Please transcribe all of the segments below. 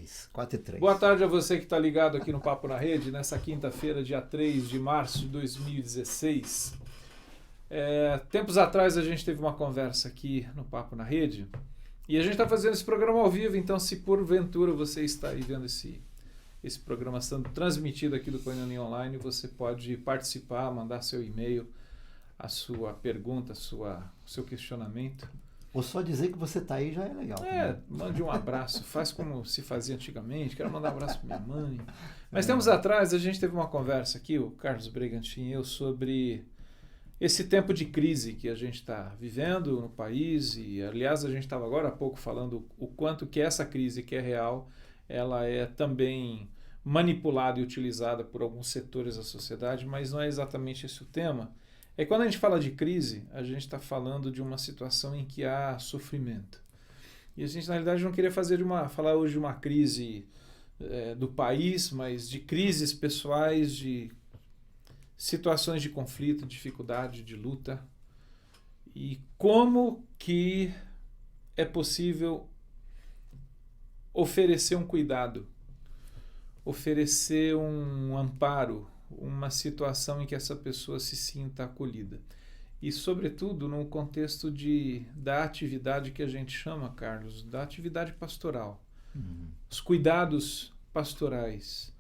4:03. 4:03. Boa tarde a você que está ligado aqui no Papo na Rede, nessa quinta-feira, dia 3 de março de 2016. Tempos atrás a gente teve uma conversa aqui no Papo na Rede e a gente está fazendo esse programa ao vivo, então se porventura você está aí vendo esse programa sendo transmitido aqui do Koinonia Online, você pode participar, mandar seu e-mail, a sua pergunta, seu questionamento. Ou só dizer que você está aí já é legal. Mande um abraço, faz como se fazia antigamente, quero mandar um abraço para minha mãe. Mas tempos atrás a gente teve uma conversa aqui, o Carlos Bregantin e eu, sobre esse tempo de crise que a gente está vivendo no país, e aliás a gente estava agora há pouco falando o quanto que essa crise que é real, ela é também manipulada e utilizada por alguns setores da sociedade, mas não é exatamente esse o tema. Quando a gente fala de crise, a gente está falando de uma situação em que há sofrimento. E a gente, na realidade, não queria falar hoje de uma crise do país, mas de crises pessoais, de situações de conflito, dificuldade, de luta. E como que é possível oferecer um cuidado, oferecer um amparo, uma situação em que essa pessoa se sinta acolhida. E, sobretudo, no contexto da atividade que a gente chama, Carlos, da atividade pastoral. Os cuidados pastorais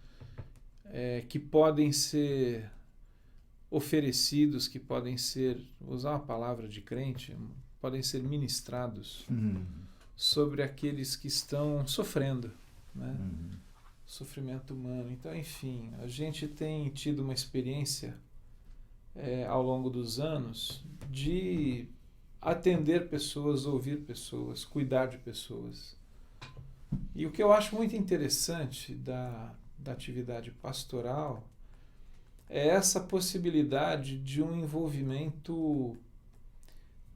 que podem ser oferecidos, que podem ser, vou usar uma palavra de crente, podem ser ministrados sobre aqueles que estão sofrendo, né? Sofrimento humano. Então, enfim, a gente tem tido uma experiência ao longo dos anos de atender pessoas, ouvir pessoas, cuidar de pessoas. E o que eu acho muito interessante da atividade pastoral é essa possibilidade de um envolvimento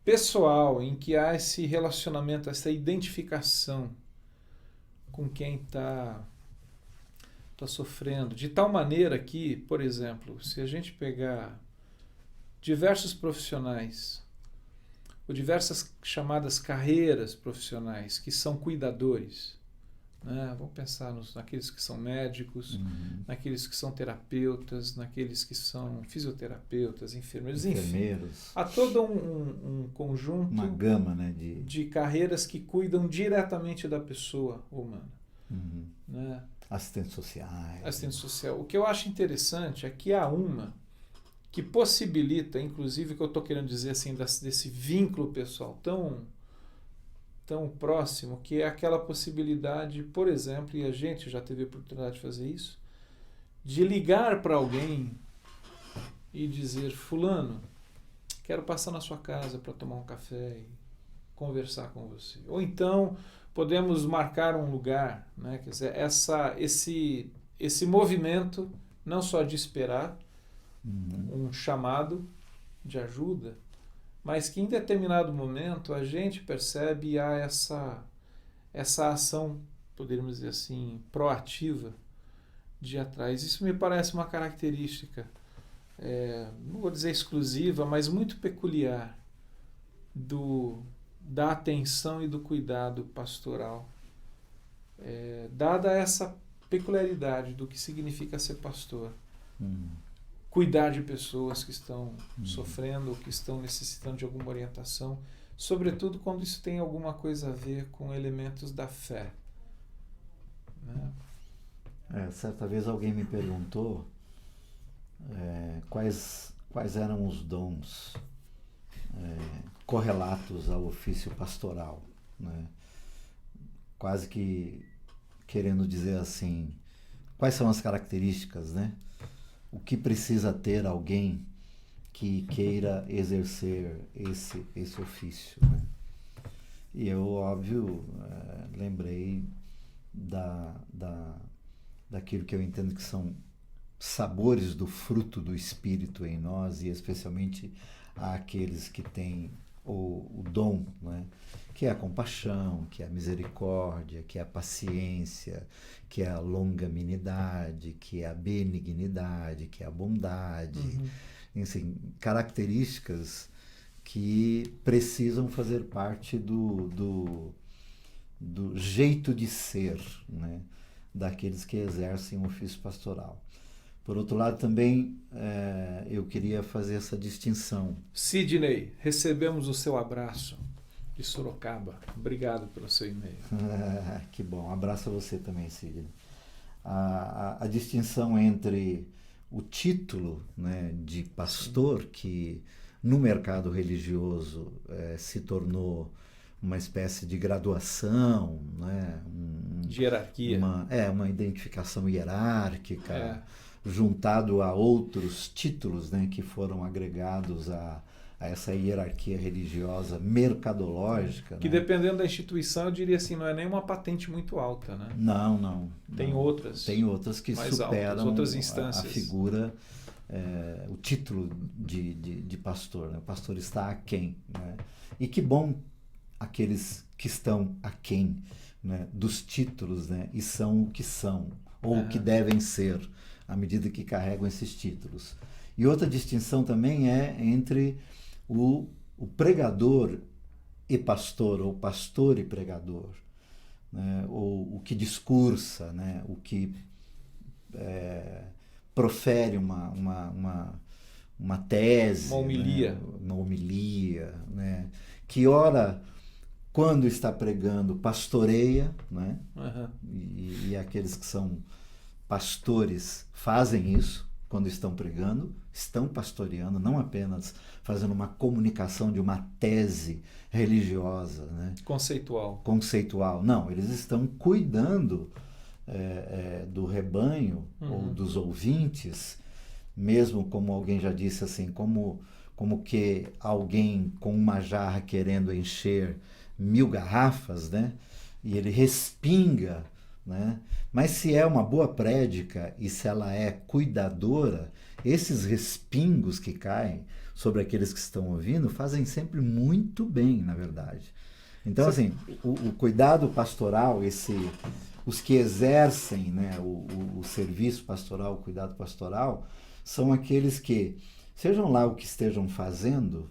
pessoal, em que há esse relacionamento, essa identificação com quem está sofrendo, de tal maneira que, por exemplo, se a gente pegar diversos profissionais, ou diversas chamadas carreiras profissionais que são cuidadores, né? Vamos pensar naqueles que são médicos, naqueles que são terapeutas, naqueles que são fisioterapeutas, enfermeiros, enfim. Há todo um conjunto, uma gama, né, de carreiras que cuidam diretamente da pessoa humana. Né? Assistente sociais. Assistente social. O que eu acho interessante é que há uma que possibilita, inclusive, o que eu estou querendo dizer assim, desse vínculo pessoal tão próximo, que é aquela possibilidade, por exemplo, e a gente já teve a oportunidade de fazer isso, de ligar para alguém e dizer: fulano, quero passar na sua casa para tomar um café e conversar com você. Ou então podemos marcar um lugar, né? Quer dizer, esse movimento não só de esperar um chamado de ajuda, mas que em determinado momento a gente percebe e há essa ação, poderíamos dizer assim, proativa de ir atrás. Isso me parece uma característica, não vou dizer exclusiva, mas muito peculiar da atenção e do cuidado pastoral, dada essa peculiaridade do que significa ser pastor. Cuidar de pessoas que estão sofrendo ou que estão necessitando de alguma orientação, sobretudo quando isso tem alguma coisa a ver com elementos da fé. Né? Certa vez alguém me perguntou quais eram os dons correlatos ao ofício pastoral, né? Quase que querendo dizer assim, quais são as características, né? O que precisa ter alguém que queira exercer esse ofício, né? E eu, óbvio, lembrei daquilo que eu entendo que são sabores do fruto do Espírito em nós, e especialmente àqueles que têm o dom, né? Que é a compaixão, que é a misericórdia, que é a paciência, que é a longanimidade, que é a benignidade, que é a bondade. Enfim, características que precisam fazer parte do jeito de ser, né? daqueles que exercem o ofício pastoral. Por outro lado, também eu queria fazer essa distinção. Sidney, recebemos o seu abraço de Sorocaba. Obrigado pelo seu e-mail. Que bom. Um abraço a você também, Sidney. A distinção entre o título, né, de pastor, que no mercado religioso se tornou uma espécie de graduação, né, de hierarquia. Uma identificação hierárquica, juntado a outros títulos, né, que foram agregados a essa hierarquia religiosa mercadológica. Que, né? dependendo da instituição, eu diria assim, não é nem uma patente muito alta, né? Não. Tem outras. Tem outras que superam altas, outras instâncias. a figura, o título de pastor. Né? O pastor está aquém. Né? E que bom aqueles que estão aquém, né, dos títulos, né, e são o que são, ou o que devem ser, à medida que carregam esses títulos. E outra distinção também é entre o pregador e pastor, ou pastor e pregador, né, ou o que discursa, né, o que profere uma tese, uma homilia, né, que ora, quando está pregando, pastoreia, né, e aqueles que são pastores fazem isso quando estão pregando, estão pastoreando, não apenas fazendo uma comunicação de uma tese religiosa, né? Conceitual. Não, eles estão cuidando do rebanho ou dos ouvintes, mesmo como alguém já disse assim, como que alguém com uma jarra querendo encher 1000 garrafas, né? E ele respinga, né? Mas se é uma boa prédica e se ela é cuidadora, esses respingos que caem sobre aqueles que estão ouvindo fazem sempre muito bem, na verdade. Então, assim, o cuidado pastoral, os que exercem, né, o serviço pastoral, o cuidado pastoral, são aqueles que, sejam lá o que estejam fazendo,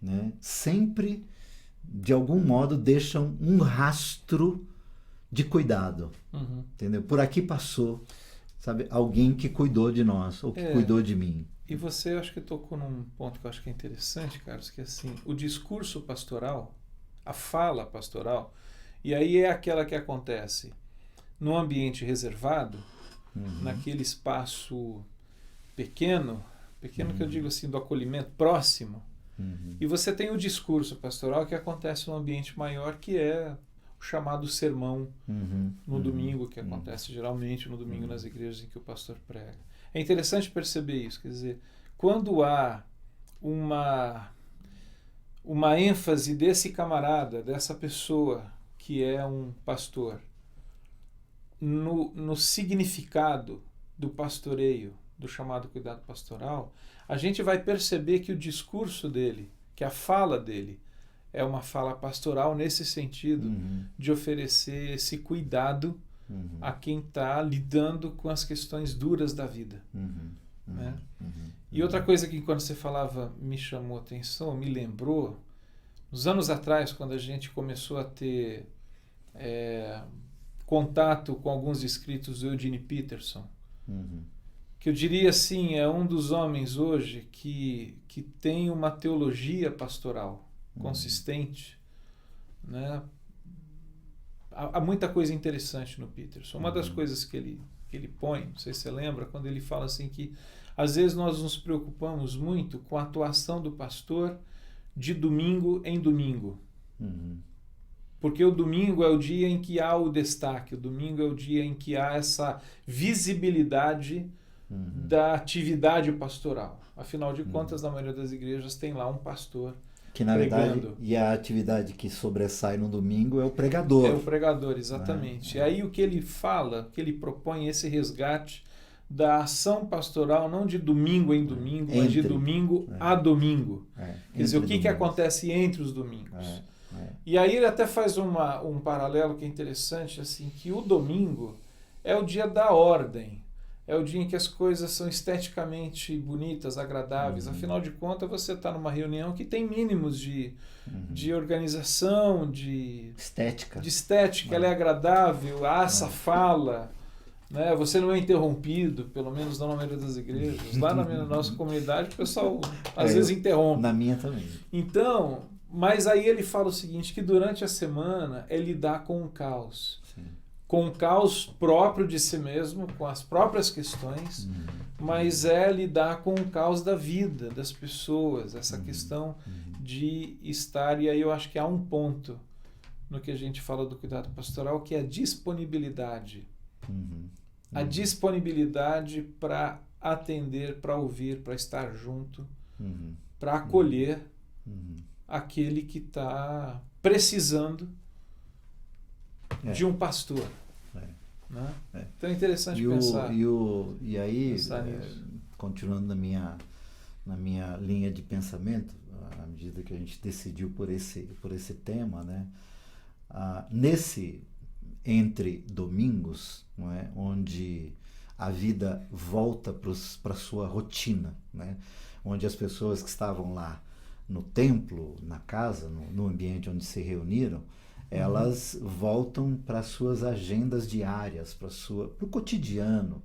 né, sempre, de algum modo, deixam um rastro de cuidado, entendeu? Por aqui passou, sabe, alguém que cuidou de nós, ou que cuidou de mim. E você, acho que tocou num ponto que eu acho que é interessante, Carlos, que é assim, o discurso pastoral, a fala pastoral, e aí é aquela que acontece num ambiente reservado, naquele espaço pequeno que eu digo assim, do acolhimento próximo, e você tem o discurso pastoral que acontece num ambiente maior, que é o chamado sermão no domingo, que acontece geralmente no domingo nas igrejas em que o pastor prega. É interessante perceber isso, quer dizer, quando há uma ênfase desse camarada, dessa pessoa que é um pastor, no significado do pastoreio, do chamado cuidado pastoral, a gente vai perceber que o discurso dele, que a fala dele, é uma fala pastoral nesse sentido de oferecer esse cuidado a quem está lidando com as questões duras da vida. Né? E outra coisa que quando você falava me chamou a atenção, me lembrou, uns anos atrás, quando a gente começou a ter contato com alguns escritos do Eugene Peterson, que eu diria assim, é um dos homens hoje que tem uma teologia pastoral consistente, né? Há muita coisa interessante no Peterson. Uma das coisas que ele põe, não sei se você lembra, quando ele fala assim que às vezes nós nos preocupamos muito com a atuação do pastor de domingo em domingo. Porque o domingo é o dia em que há o destaque, o domingo é o dia em que há essa visibilidade da atividade pastoral. Afinal de contas, na maioria das igrejas tem lá um pastor que na verdade, e a atividade que sobressai no domingo é o pregador. É o pregador, exatamente. E aí o que ele fala, o que ele propõe é esse resgate da ação pastoral, não de domingo em domingo, mas de domingo a domingo. Quer dizer, o que acontece entre os domingos. E aí ele até faz um paralelo que é interessante, assim, que o domingo é o dia da ordem. É o dia em que as coisas são esteticamente bonitas, agradáveis. Afinal de contas, você está numa reunião que tem mínimos de organização, de estética. Ela é agradável, há essa fala, né? Você não é interrompido, pelo menos não na maioria das igrejas. Lá na nossa comunidade o pessoal às vezes interrompe. Na minha também. Então, mas aí ele fala o seguinte, que durante a semana é lidar com o caos. Sim. Com o caos próprio de si mesmo, com as próprias questões, mas é lidar com o caos da vida, das pessoas, essa questão de estar, e aí eu acho que há um ponto no que a gente fala do cuidado pastoral, que é a disponibilidade. A disponibilidade para atender, para ouvir, para estar junto, para acolher aquele que está precisando de um pastor. Né? Então é interessante pensar. E aí, pensar nisso. continuando na minha linha de pensamento, à medida que a gente decidiu por esse tema, né? Nesse entre domingos, não é? Onde a vida volta para a sua rotina, né? Onde as pessoas que estavam lá no templo, na casa, no ambiente onde se reuniram, elas voltam para as suas agendas diárias, para o cotidiano,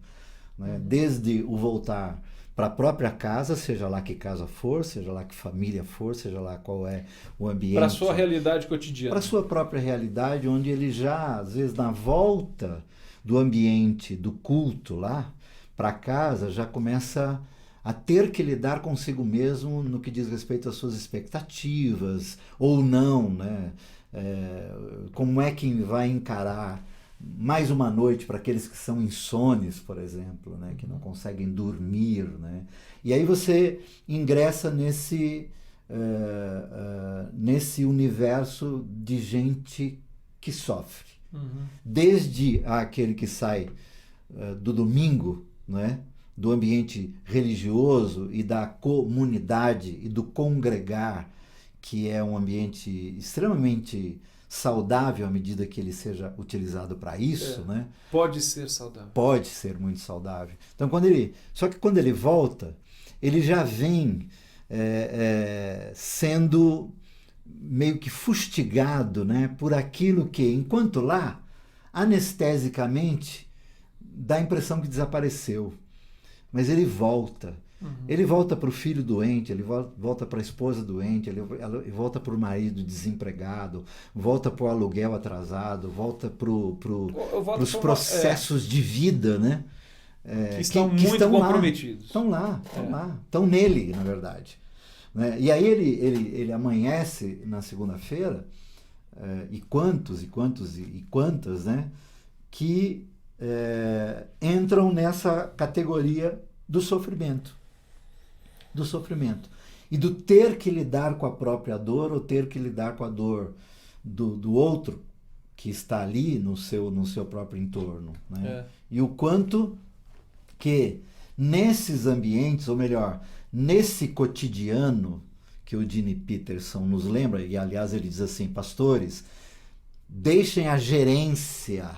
né? Desde o voltar para a própria casa, seja lá que casa for, seja lá que família for, seja lá qual é o ambiente. Para a sua realidade cotidiana. Para a sua própria realidade, onde ele já, às vezes, na volta do ambiente, do culto lá, para casa, já começa a ter que lidar consigo mesmo no que diz respeito às suas expectativas, ou não, né? Como é que vai encarar mais uma noite para aqueles que são insones, por exemplo, né? Que não conseguem dormir, né? E aí você ingressa nesse universo de gente que sofre. Desde aquele que sai do domingo, né? Do ambiente religioso e da comunidade e do congregar, que é um ambiente extremamente saudável à medida que ele seja utilizado para isso, né? Pode ser saudável. Pode ser muito saudável. Então, só que quando ele volta, ele já vem sendo meio que fustigado, né? Por aquilo que, enquanto lá, anestesicamente, dá a impressão que desapareceu. Mas ele volta. Ele volta para o filho doente, ele volta para a esposa doente, ele volta para o marido desempregado, volta para o aluguel atrasado, volta para os processos de vida, né? Que estão muito comprometidos. Estão lá, estão nele, na verdade. Né? E aí ele amanhece na segunda-feira, e quantas, né? Que entram nessa categoria do sofrimento. E do ter que lidar com a própria dor ou ter que lidar com a dor do outro que está ali no seu próprio entorno. Né? E o quanto que nesses ambientes, ou melhor, nesse cotidiano que o Gene Peterson nos lembra, e aliás ele diz assim, pastores, deixem a gerência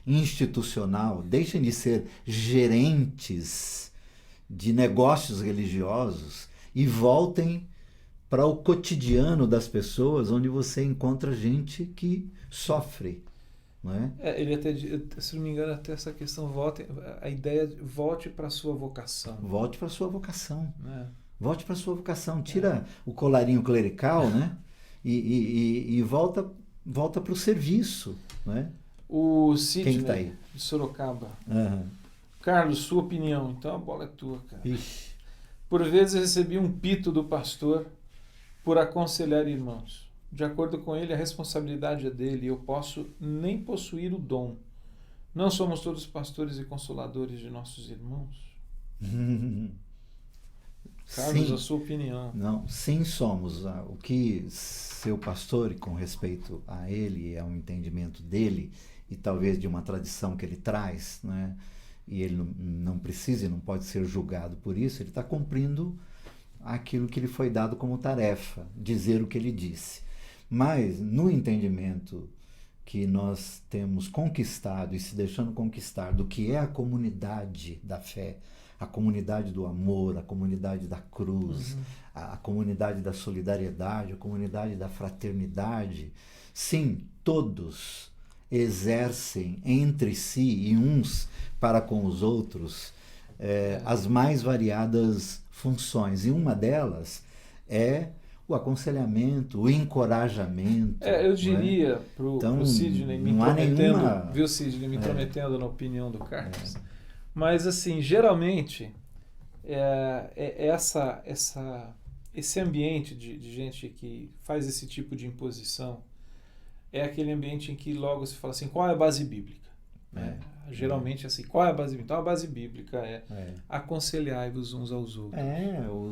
institucional, deixem de ser gerentes de negócios religiosos e voltem para o cotidiano das pessoas, onde você encontra gente que sofre. Não é? Ele até, se não me engano, até essa questão, a ideia de volte para a sua vocação. Volte para a sua vocação. Volte para a sua vocação. Tira o colarinho clerical, né? E volta para o serviço. Não é? O Sidney, quem tá aí? De Sorocaba. Carlos, sua opinião. Então a bola é tua, cara. Ixi. Por vezes recebi um pito do pastor por aconselhar irmãos. De acordo com ele, a responsabilidade é dele e eu posso nem possuir o dom. Não somos todos pastores e consoladores de nossos irmãos? Carlos, sim. A sua opinião. Não, sim, somos. O que seu pastor, e com respeito a ele, é um entendimento dele e talvez de uma tradição que ele traz, né? E ele não precisa e não pode ser julgado por isso, ele está cumprindo aquilo que lhe foi dado como tarefa, dizer o que ele disse. Mas, no entendimento que nós temos conquistado e se deixando conquistar do que é a comunidade da fé, a comunidade do amor, a comunidade da cruz, a comunidade da solidariedade, a comunidade da fraternidade, sim, todos exercem entre si e uns para com os outros as mais variadas funções. E uma delas é o aconselhamento, o encorajamento. Eu diria para o Sidney, me intrometendo, viu, Sidney, me intrometendo na opinião do Carlos. Mas, assim, geralmente, esse ambiente de gente que faz esse tipo de imposição é aquele ambiente em que logo se fala assim, qual é a base bíblica? Geralmente, assim, qual é a base bíblica? Então, a base bíblica é aconselhai-vos uns aos outros.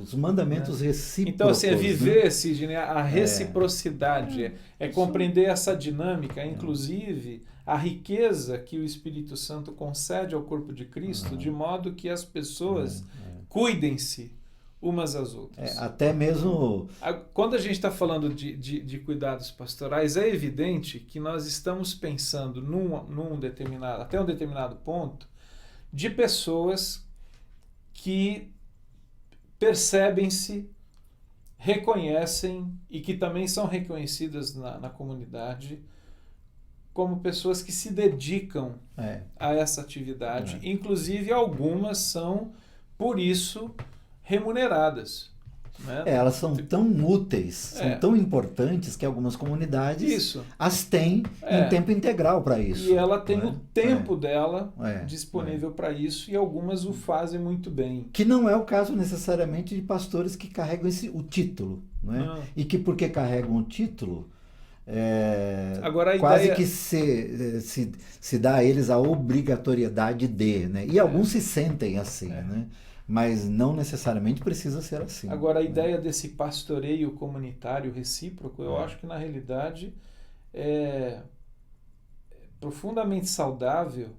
Os mandamentos recíprocos. Então, assim, é viver, Sidney, a reciprocidade, compreender essa dinâmica, inclusive a riqueza que o Espírito Santo concede ao corpo de Cristo, de modo que as pessoas cuidem-se umas às outras. Até mesmo... Quando a gente está falando de cuidados pastorais, é evidente que nós estamos pensando até um determinado ponto, de pessoas que percebem-se, reconhecem e que também são reconhecidas na comunidade como pessoas que se dedicam a essa atividade. Inclusive, algumas são, por isso, remuneradas. Né? Elas são tão úteis, são tão importantes que algumas comunidades as têm em tempo integral para isso. E ela tem o tempo dela disponível para isso, e algumas o fazem muito bem. Que não é o caso necessariamente de pastores que carregam o título. Não. E que porque carregam o título, Agora, quase que se dá a eles a obrigatoriedade de, né? E alguns se sentem assim, né? Mas não necessariamente precisa ser assim. Agora, a ideia desse pastoreio comunitário recíproco, eu acho que na realidade é profundamente saudável.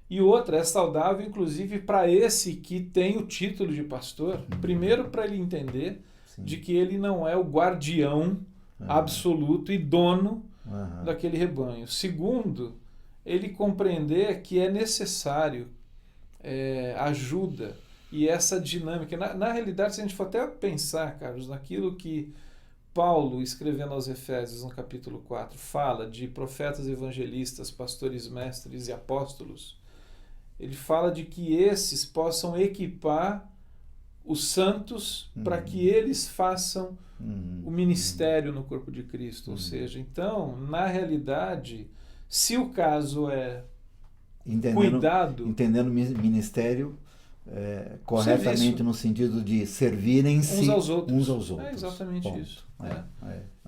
E outra, é saudável inclusive para esse que tem o título de pastor. Primeiro, para ele entender de que ele não é o guardião absoluto e dono daquele rebanho. Segundo, ele compreender que é necessário ajuda e essa dinâmica. Na realidade, se a gente for até pensar, Carlos, naquilo que Paulo, escrevendo aos Efésios, no capítulo 4, fala de profetas, evangelistas, pastores, mestres e apóstolos, ele fala de que esses possam equipar os santos para que eles façam o ministério no corpo de Cristo. Ou seja, então, na realidade, se o caso é cuidado... Entendendo ministério corretamente serviço. No sentido de servirem-se uns aos outros. É exatamente isso.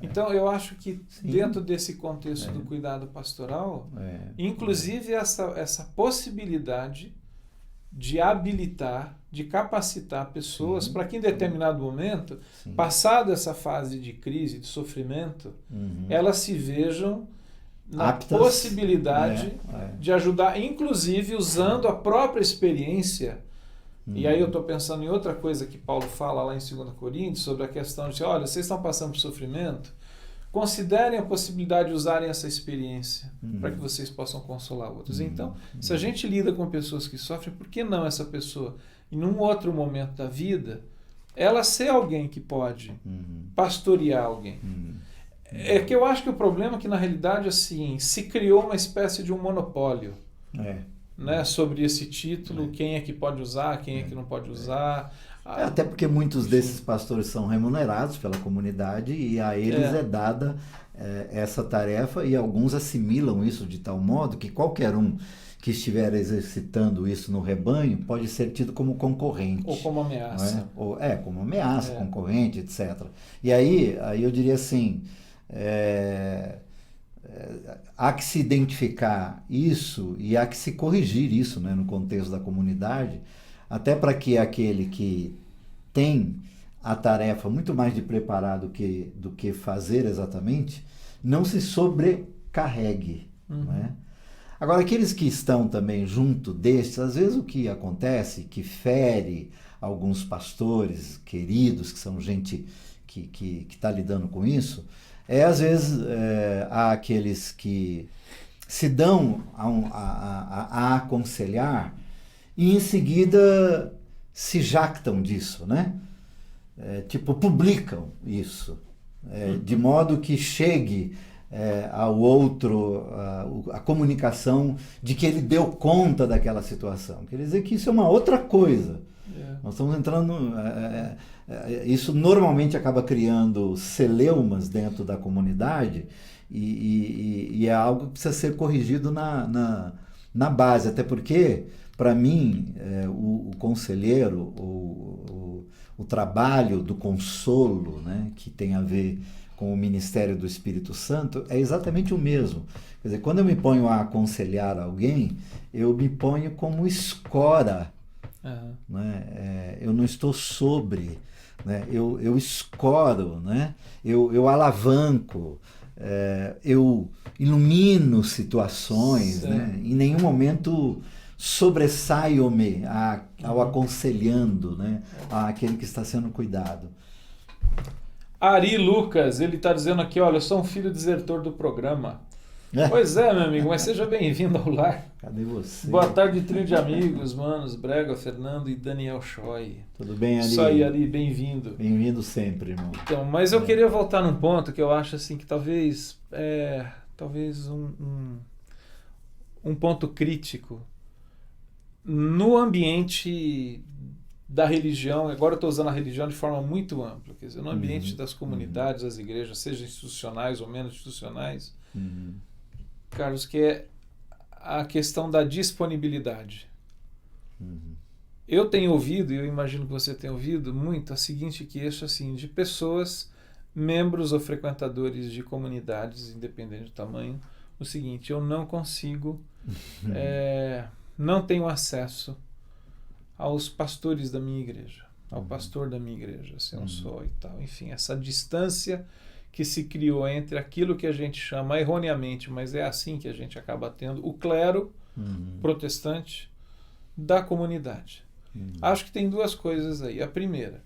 Então, eu acho que dentro desse contexto do cuidado pastoral, inclusive essa possibilidade de habilitar, de capacitar pessoas para que em determinado momento, passada essa fase de crise, de sofrimento, elas se vejam na possibilidade de ajudar, inclusive usando a própria experiência. E aí eu estou pensando em outra coisa que Paulo fala lá em 2 Coríntios, sobre a questão de, olha, vocês estão passando por sofrimento, considerem a possibilidade de usarem essa experiência para que vocês possam consolar outros. Então, se a gente lida com pessoas que sofrem, por que não essa pessoa, em um outro momento da vida, ela ser alguém que pode pastorear alguém? É que eu acho que o problema é que, na realidade, assim, se criou uma espécie de um monopólio. Né, sobre esse título, quem é que pode usar, quem é que não pode usar. Até porque muitos desses pastores são remunerados pela comunidade e a eles é dada essa tarefa, e alguns assimilam isso de tal modo que qualquer um que estiver exercitando isso no rebanho pode ser tido como concorrente. Ou como ameaça. Como ameaça, concorrente, etc. E aí eu diria assim... há que se identificar isso e há que se corrigir isso, né, no contexto da comunidade, até para que aquele que tem a tarefa muito mais de preparar do que fazer exatamente, não se sobrecarregue. Né? Agora, aqueles que estão também junto destes, às vezes o que acontece, que fere alguns pastores queridos, que são gente que está lidando com isso, às vezes há aqueles que se dão a aconselhar e em seguida se jactam disso, né? Publicam isso, de modo que chegue ao outro a comunicação de que ele deu conta daquela situação. Quer dizer que isso é uma outra coisa. Nós estamos entrando... isso normalmente acaba criando celeumas dentro da comunidade e é algo que precisa ser corrigido na base, até porque, para mim, o conselheiro, o trabalho do consolo, né, que tem a ver com o ministério do Espírito Santo, é exatamente o mesmo. Quer dizer, quando eu me ponho a aconselhar alguém, eu me ponho como escora. Né? Eu não estou sobre, né? Eu escoro, né? Eu alavanco, eu ilumino situações, né? Em nenhum momento sobressaio-me ao aconselhando, né? Àquele que está sendo cuidado. Ari Lucas, ele está dizendo aqui, olha, eu sou um filho desertor do programa. Pois é, meu amigo, mas seja bem-vindo ao lar. Cadê você? Boa tarde, trio de amigos, manos, Brega, Fernando e Daniel Choi. Tudo bem, Ari? Isso aí, Ari, bem-vindo. Bem-vindo sempre, irmão. Então, mas eu queria voltar num ponto que eu acho assim que talvez um ponto crítico no ambiente da religião. Agora eu estou usando a religião de forma muito ampla, quer dizer, no ambiente das comunidades, das igrejas, sejam institucionais ou menos institucionais, Carlos, que é a questão da disponibilidade. Eu tenho ouvido, e eu imagino que você tenha ouvido muito, a seguinte queixa assim, de pessoas, membros ou frequentadores de comunidades, independente do tamanho, o seguinte: eu não consigo, não tenho acesso aos pastores da minha igreja, ao pastor da minha igreja, se eu não sou e tal. Enfim, essa distância que se criou entre aquilo que a gente chama erroneamente, mas é assim que a gente acaba tendo, o clero protestante da comunidade. Acho que tem duas coisas aí. A primeira,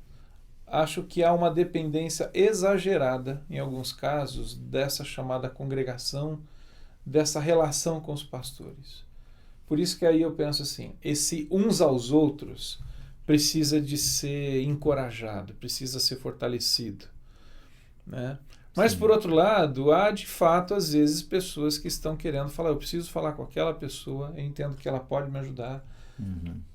acho que há uma dependência exagerada, em alguns casos, dessa chamada congregação, dessa relação com os pastores. Por isso que aí eu penso assim, esse uns aos outros precisa de ser encorajado, precisa ser fortalecido, né? Mas, por outro lado, há de fato, às vezes, pessoas que estão querendo falar, eu preciso falar com aquela pessoa, eu entendo que ela pode me ajudar.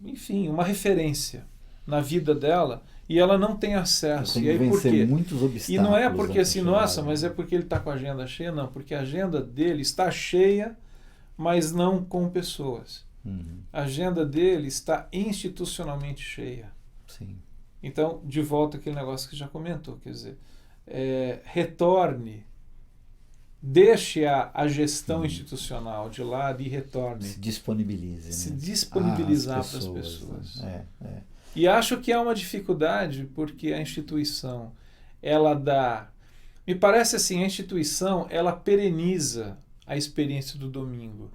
Enfim, uma referência na vida dela, e ela não tem acesso. E aí por quê? Muitos obstáculos. E não é porque assim, nossa, mas é porque ele está com a agenda cheia, não, porque a agenda dele está cheia, mas não com pessoas. A agenda dele está institucionalmente cheia. Sim. Então, de volta àquele negócio que já comentou, quer dizer, retorne, deixe a gestão institucional de lado e retorne. Se disponibilize. Se né? disponibilizar para as pessoas. E acho que há uma dificuldade porque a instituição, ela dá... Me parece assim, a instituição, ela pereniza a experiência do domingo.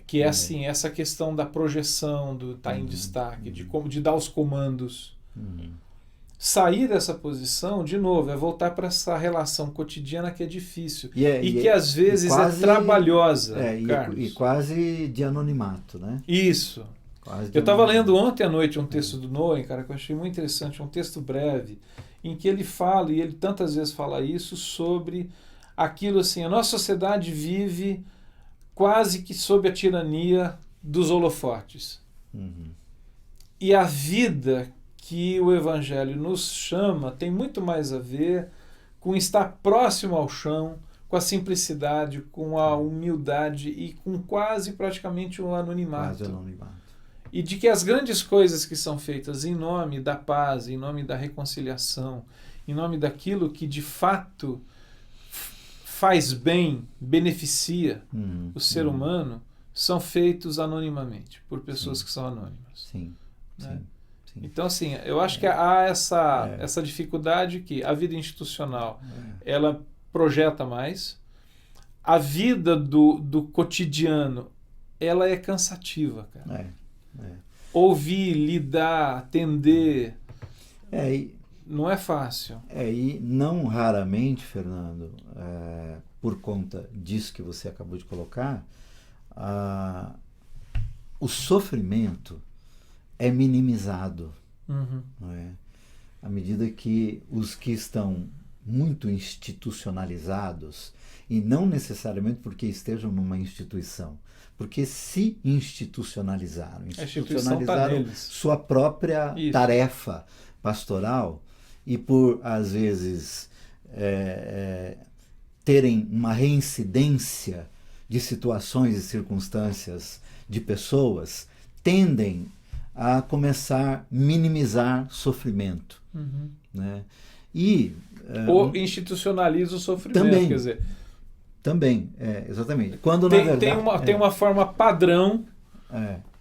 Que é assim, essa questão da projeção, do estar em destaque, de dar os comandos. Sair dessa posição, de novo, é voltar para essa relação cotidiana que é difícil e que às vezes quase, é trabalhosa. E quase de anonimato, né? Isso. Eu estava lendo ontem à noite um texto do Noen, cara, que eu achei muito interessante, um texto breve, em que ele fala, e ele tantas vezes fala isso, sobre aquilo assim, a nossa sociedade vive quase que sob a tirania dos holofotes. E a vida que o Evangelho nos chama tem muito mais a ver com estar próximo ao chão, com a simplicidade, com a humildade e com quase praticamente o anonimato. E de que as grandes coisas que são feitas em nome da paz, em nome da reconciliação, em nome daquilo que de fato faz bem, beneficia o ser humano, são feitos anonimamente, por pessoas que são anônimas. Né? Então, assim, eu acho que há essa dificuldade que a vida institucional, ela projeta mais. A vida do cotidiano, ela é cansativa, cara. Ouvir, lidar, atender, não é fácil. E não raramente, Fernando, por conta disso que você acabou de colocar, o sofrimento é minimizado, não é? À medida que os que estão muito institucionalizados, e não necessariamente porque estejam numa instituição, porque se institucionalizaram, institucionalizaram sua própria tarefa pastoral, e por, às vezes, terem uma reincidência de situações e circunstâncias de pessoas, tendem a começar a minimizar sofrimento. Né? Ou institucionaliza o sofrimento, também, quer dizer... Também, exatamente. Quando, tem, na verdade, tem uma forma padrão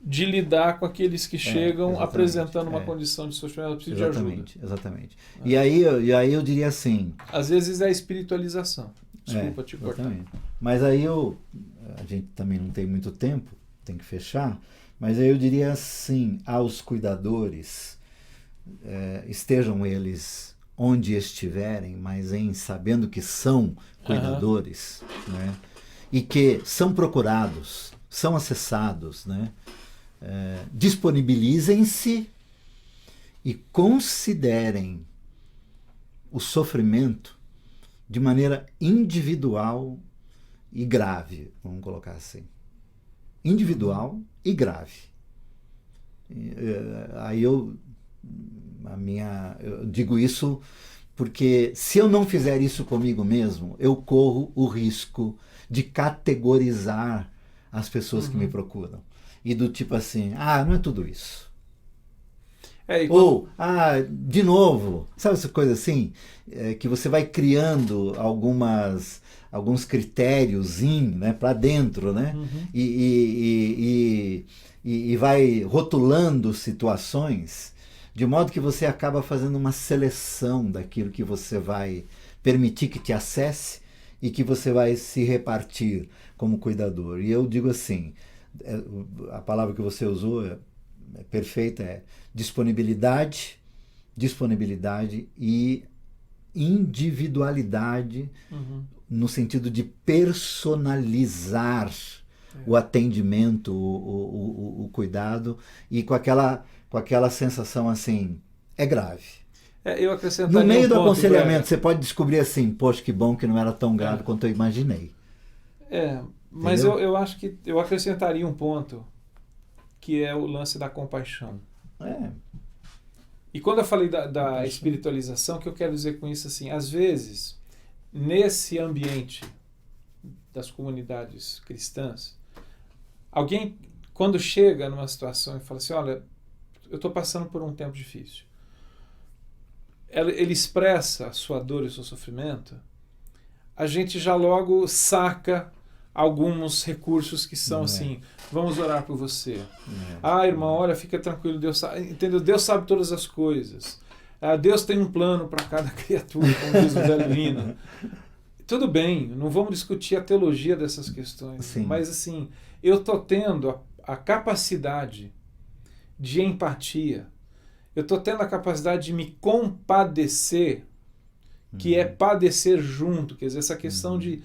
de lidar com aqueles que chegam apresentando uma condição de sofrimento, preciso de ajuda. Exatamente. E aí eu diria assim... Às vezes é a espiritualização. Desculpa te cortar. Mas aí a gente também não tem muito tempo, tem que fechar, mas aí eu diria assim, aos cuidadores, estejam eles onde estiverem, mas sabendo que são cuidadores, né? E que são procurados, são acessados, né? Disponibilizem-se e considerem o sofrimento de maneira individual e grave, vamos colocar assim. Individual e grave. Aí eu digo isso porque se eu não fizer isso comigo mesmo, eu corro o risco de categorizar as pessoas que me procuram. E do tipo assim, não é tudo isso. Ou, de novo, sabe essa coisa assim? Que você vai criando alguns critérios, né, para dentro, né? E vai rotulando situações, de modo que você acaba fazendo uma seleção daquilo que você vai permitir que te acesse e que você vai se repartir como cuidador. E eu digo assim, a palavra que você usou é perfeita, disponibilidade e individualidade, no sentido de personalizar o atendimento, o cuidado, e com aquela sensação assim, é grave. Eu acrescentaria no meio do aconselhamento, você pode descobrir assim, poxa, que bom que não era tão grave quanto eu imaginei. Mas eu acho que eu acrescentaria um ponto, que é o lance da compaixão. E quando eu falei da espiritualização, o que eu quero dizer com isso, assim, às vezes, nesse ambiente das comunidades cristãs, alguém, quando chega numa situação e fala assim, olha, eu estou passando por um tempo difícil, ele expressa a sua dor e o seu sofrimento, a gente já logo saca alguns recursos que são assim, vamos orar por você. Irmão, olha, fica tranquilo, Deus sabe, entendeu? Deus sabe todas as coisas. Deus tem um plano para cada criatura, como diz o velho hino. Tudo bem, não vamos discutir a teologia dessas questões, mas assim, eu estou tendo a capacidade de empatia, eu estou tendo a capacidade de me compadecer, que é padecer junto, quer dizer, essa questão de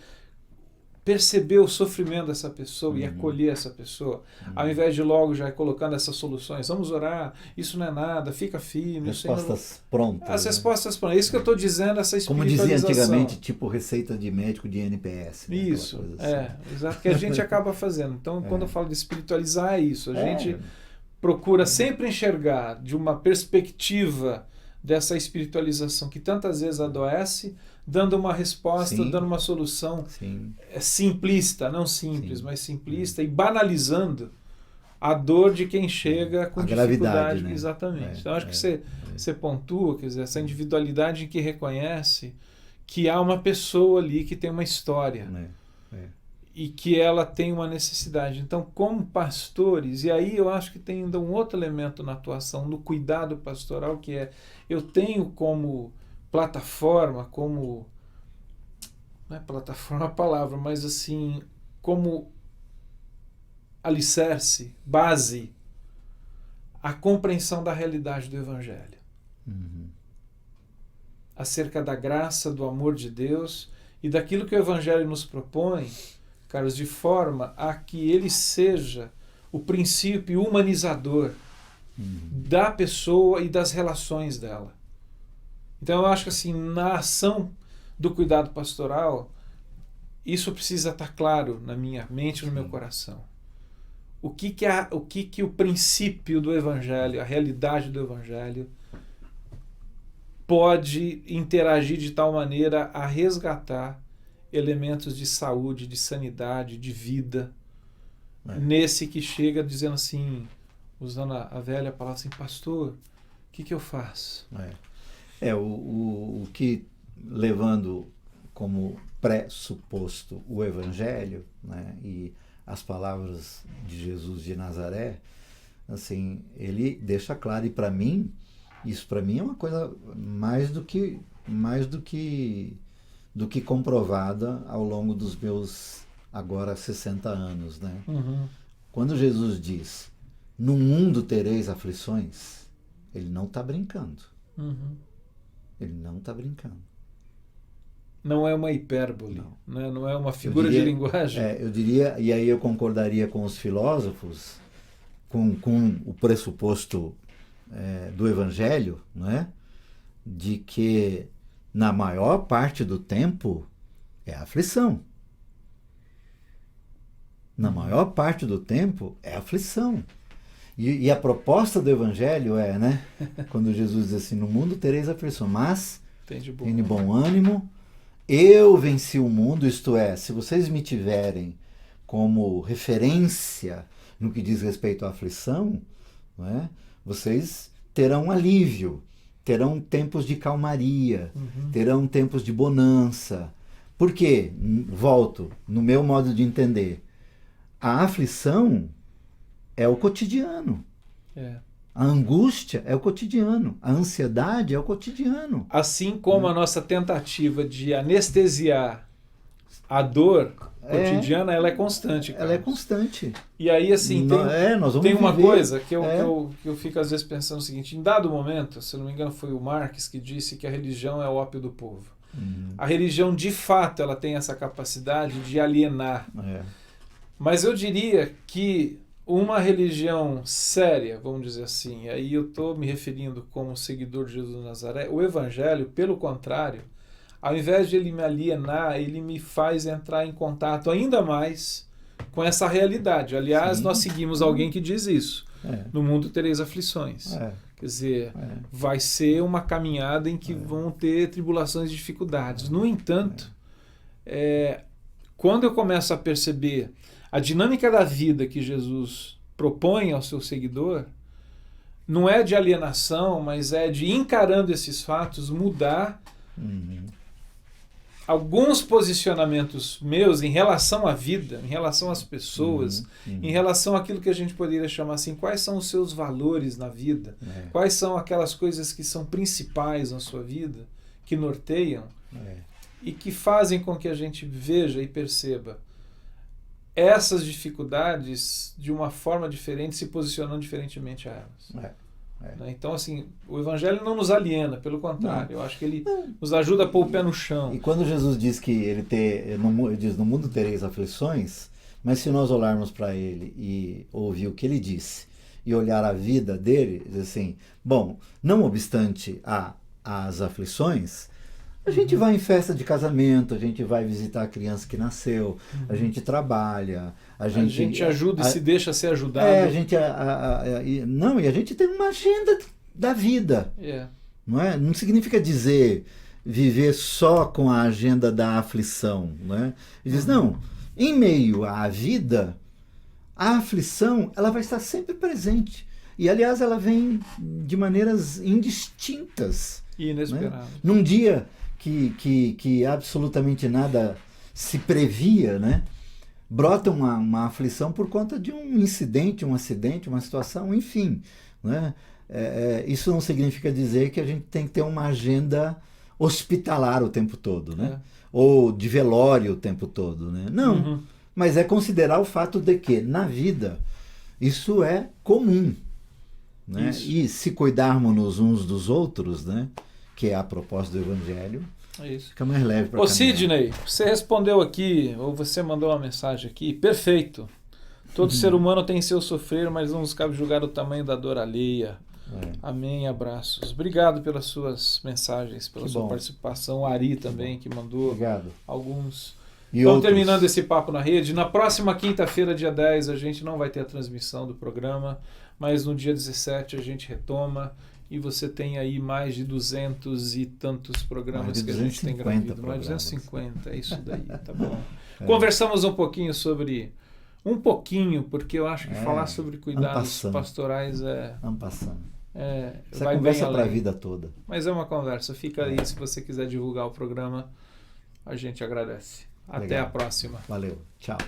perceber o sofrimento dessa pessoa e acolher essa pessoa, ao invés de logo já ir colocando essas soluções, vamos orar, isso não é nada, fica firme. Respostas prontas. As respostas prontas. É isso que eu estou dizendo, essa espiritualização. Como dizia antigamente, tipo receita de médico de NPS. Né? Isso, exato, que a gente acaba fazendo. Então, quando eu falo de espiritualizar, é isso. A gente procura sempre enxergar de uma perspectiva dessa espiritualização que tantas vezes adoece, dando uma resposta, dando uma solução simplista, não simples, mas simplista, e banalizando a dor de quem chega com dificuldade. Né? Exatamente. Então, acho que você pontua, quer dizer, essa individualidade em que reconhece que há uma pessoa ali que tem uma história e que ela tem uma necessidade. Então, como pastores, e aí eu acho que tem ainda um outro elemento na atuação, no cuidado pastoral, que é, eu tenho como plataforma, como, não é plataforma a palavra, mas assim, como alicerce, base, a compreensão da realidade do Evangelho. Acerca da graça, do amor de Deus e daquilo que o Evangelho nos propõe, Carlos, de forma a que ele seja o princípio humanizador da pessoa e das relações dela. Então eu acho que assim, na ação do cuidado pastoral, isso precisa estar claro na minha mente e no meu coração. O que o princípio do Evangelho, a realidade do Evangelho, pode interagir de tal maneira a resgatar elementos de saúde, de sanidade, de vida, nesse que chega dizendo assim, usando a velha palavra assim, pastor, o que eu faço? O que, levando como pressuposto o Evangelho, né, e as palavras de Jesus de Nazaré, assim, ele deixa claro, e para mim, isso para mim é uma coisa mais do que comprovada ao longo dos meus agora 60 anos, né? Uhum. Quando Jesus diz, no mundo tereis aflições, ele não está brincando. Uhum. Ele não está brincando. Não é uma hipérbole, não. Né? Não é uma figura de linguagem. Eu diria, e aí eu concordaria com os filósofos, com o pressuposto do Evangelho, não é? De que na maior parte do tempo é aflição. Na maior parte do tempo é aflição. E a proposta do Evangelho é, né? Quando Jesus diz assim, no mundo tereis aflição, mas tem de bom ânimo, eu venci o mundo, isto é, se vocês me tiverem como referência no que diz respeito à aflição, não é? Vocês terão alívio, terão tempos de calmaria, terão tempos de bonança. Por quê? Volto, no meu modo de entender, a aflição é o cotidiano. A angústia é o cotidiano. A ansiedade é o cotidiano. Assim como a nossa tentativa de anestesiar a dor cotidiana, ela é constante. Carlos. Ela é constante. E aí, assim, nós vamos tem uma viver. coisa que eu fico às vezes pensando o seguinte, em dado momento, se não me engano foi o Marx que disse que a religião é o ópio do povo. A religião, de fato, ela tem essa capacidade de alienar. Mas eu diria que uma religião séria, vamos dizer assim, aí eu estou me referindo como seguidor de Jesus de Nazaré, o Evangelho, pelo contrário, ao invés de ele me alienar, ele me faz entrar em contato ainda mais com essa realidade. Aliás, nós seguimos alguém que diz isso. No mundo tereis aflições. Quer dizer, vai ser uma caminhada em que vão ter tribulações e dificuldades. No entanto, quando eu começo a perceber a dinâmica da vida que Jesus propõe ao seu seguidor, não é de alienação, mas é de, encarando esses fatos, mudar alguns posicionamentos meus em relação à vida, em relação às pessoas, em relação àquilo que a gente poderia chamar assim, quais são os seus valores na vida, quais são aquelas coisas que são principais na sua vida, que norteiam e que fazem com que a gente veja e perceba essas dificuldades de uma forma diferente, se posicionando diferentemente a elas. Então, assim, o Evangelho não nos aliena, pelo contrário, eu acho que ele nos ajuda a pôr o pé no chão. E quando Jesus diz que ele diz, no mundo tereis aflições, mas se nós olharmos para ele e ouvir o que ele disse, e olhar a vida dele, diz assim, bom, não obstante as aflições, a gente vai em festa de casamento, a gente vai visitar a criança que nasceu, a gente trabalha, a gente ajuda e se deixa ser ajudado. A gente e a gente tem uma agenda da vida. Não é? Não significa dizer viver só com a agenda da aflição, não é? Ele diz, não, em meio à vida, a aflição, ela vai estar sempre presente. E aliás, ela vem de maneiras indistintas. E inesperadas. Né? Num dia que absolutamente nada se previa, né? Brota uma aflição por conta de um incidente, um acidente, uma situação, enfim. Né? Isso não significa dizer que a gente tem que ter uma agenda hospitalar o tempo todo, né? Ou de velório o tempo todo. Né? Não, mas é considerar o fato de que, na vida, isso é comum. Né? E se cuidarmos uns dos outros, né? Que é a proposta do Evangelho, fica mais leve para caminhar. Sidney, você respondeu aqui, ou você mandou uma mensagem aqui, perfeito. Todo ser humano tem seu sofrer, mas não nos cabe julgar o tamanho da dor alheia. Amém, abraços. Obrigado pelas suas mensagens, pela Que sua bom. participação. O Ari também, que mandou Obrigado. alguns. E Estamos outros? terminando esse papo na rede. Na próxima quinta-feira, dia 10, a gente não vai ter a transmissão do programa, mas no dia 17 a gente retoma e você tem aí mais de 200 e tantos programas que a gente tem gravado. Mais de 250, é isso daí, tá bom. Conversamos um pouquinho sobre... porque eu acho que falar sobre cuidados pastorais Essa conversa para a vida toda. Mas é uma conversa. Fica aí, se você quiser divulgar o programa, a gente agradece. Até a próxima. Valeu. Tchau.